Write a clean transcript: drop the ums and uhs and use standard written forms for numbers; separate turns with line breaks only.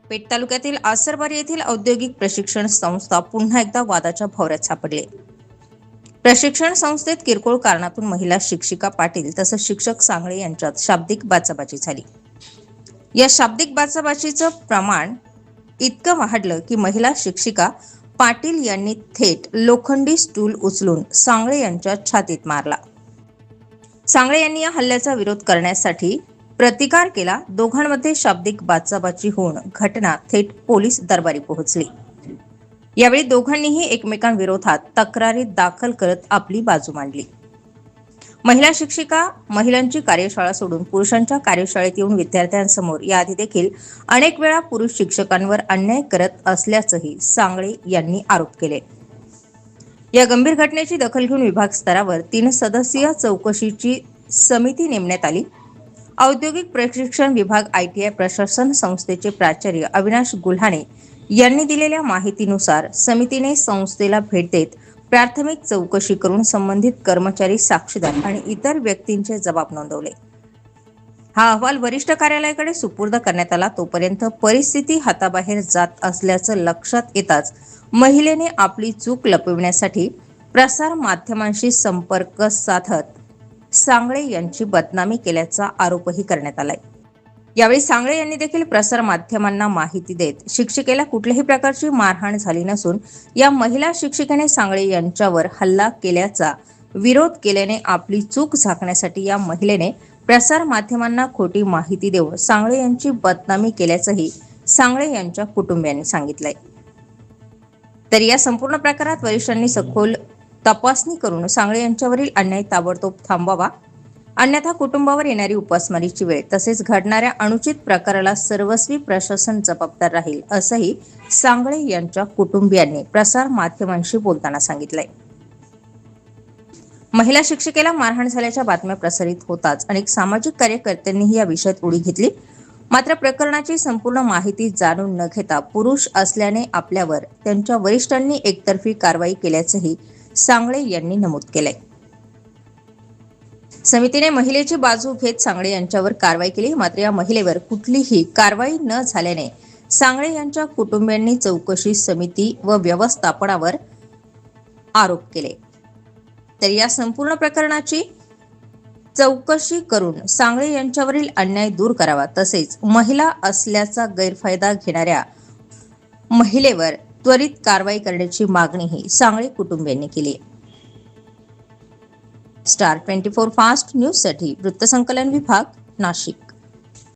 पेठ तालुक्यातील आसरबारी येथील औद्योगिक प्रशिक्षण संस्था पुन्हा एकदा वादाच्या भोवऱ्यात सापडली। प्रशिक्षण संस्थेत किरकोळ कारणातून महिला शिक्षिका पाटील तसंच शिक्षक सांगळे यांच्यात शाब्दिक बाचाबाची झाली। या शाब्दिक बाचाबाचीचं प्रमाण इतकं वाढलं की महिला शिक्षिका पाटील यांनी थेट लोखंडी स्टूल उचलून सांगळे यांच्या छातीत मारला। सांगळे यांनी या हल्ल्याचा विरोध करण्यासाठी प्रतिकार केला। दोघांमध्ये शाब्दिक बाचाबाची होऊन घटना थेट पोलीस दरबारी पोहोचली। यावेळी दोघांनीही एकमेकांविरोधात तक्रारी दाखल करत आपली बाजू मांडली। महिला शिक्षिका महिलांची कार्यशाळा सोडून पुरुषांच्या कार्यशाळेत येऊन विद्यार्थ्यांसमोर याआधी देखील अनेक वेळा पुरुष शिक्षकांवर अन्याय करत असल्याचंही सांगळे यांनी आरोप केले। या गंभीर घटनेची दखल घेऊन विभाग स्तरावर 3 सदस्यीय चौकशीची समिती नेमण्यात आली। औद्योगिक प्रशिक्षण विभाग ITI प्रशासन संस्थेचे प्राचार्य अविनाश गुल्हाणे यांनी दिलेल्या माहितीनुसार समितीने संस्थेला भेट देत प्राथमिक चौकशी करून संबंधित कर्मचारी, साक्षीदार आणि इतर व्यक्तींचे जबाब नोंदवले। हा अहवाल वरिष्ठ कार्यालयाकडे सुपूर्द करण्यात आला। तोपर्यंत परिस्थिती हाताबाहेर जात असल्याचं लक्षात येताच महिलेने आपली चूक लपविण्यासाठी प्रसार माध्यमांशी संपर्क साधत सांगळे यांची बदनामी केल्याचा आरोपही करण्यात आलाय। यावेळी सांगळे यांनी देखील प्रसार माध्यमांना माहिती देत शिक्षिकेला कुठल्याही प्रकारची मारहाण झाली नसून या महिला शिक्षिकेने सांगळे यांच्यावर हल्ला केल्याचा विरोध केल्याने आपली चूक झाकण्यासाठी या महिलेने प्रसार माध्यमांना खोटी माहिती देऊन सांगळे यांची बदनामी केल्याचंही सांगळे यांच्या कुटुंबियांनी सांगितलंय। तर या संपूर्ण प्रकारात वरिष्ठांनी सखोल तपासणी करून सांगळे यांच्यावरील अन्याय ताबडतोब थांबवावा, अन्यथा कुटुंबावर येणारी उपासमारीची वेळ तसेच घडणाऱ्या अनुचित प्रकाराला सर्वस्वी प्रशासन जबाबदार राहील असंही सांगळे यांच्या कुटुंबियांनी प्रसार माध्यमांशी बोलताना सांगितलंय। महिला शिक्षिकेला मारहाण झाल्याच्या बातम्या प्रसारित होताच अनेक सामाजिक कार्यकर्त्यांनीही या विषयात उडी घेतली। मात्र प्रकरणाची संपूर्ण माहिती जाणून न घेता पुरुष असल्याने आपल्यावर त्यांच्या वरिष्ठांनी एकतर्फी कारवाई केल्याचंही सांगळे यांनी नमूद केलंय। समितीने महिलेची बाजू घेत सांगळे यांच्यावर कारवाई केली। मात्र या महिलेवर कुठलीही कारवाई न झाल्याने सांगळे यांच्या कुटुंबियांनी चौकशी समिती व व्यवस्थापनावर आरोप केले। तर या संपूर्ण प्रकरणाची चौकशी करून सांगळे यांच्यावरील अन्याय दूर करावा तसेच महिला असल्याचा गैरफायदा घेणाऱ्या महिलेवर त्वरित कारवाई करण्याची मागणीही सांगळे कुटुंबियांनी केली। स्टार 24 फास्ट न्यूज साठी वृत्तसंकलन विभाग, नाशिक।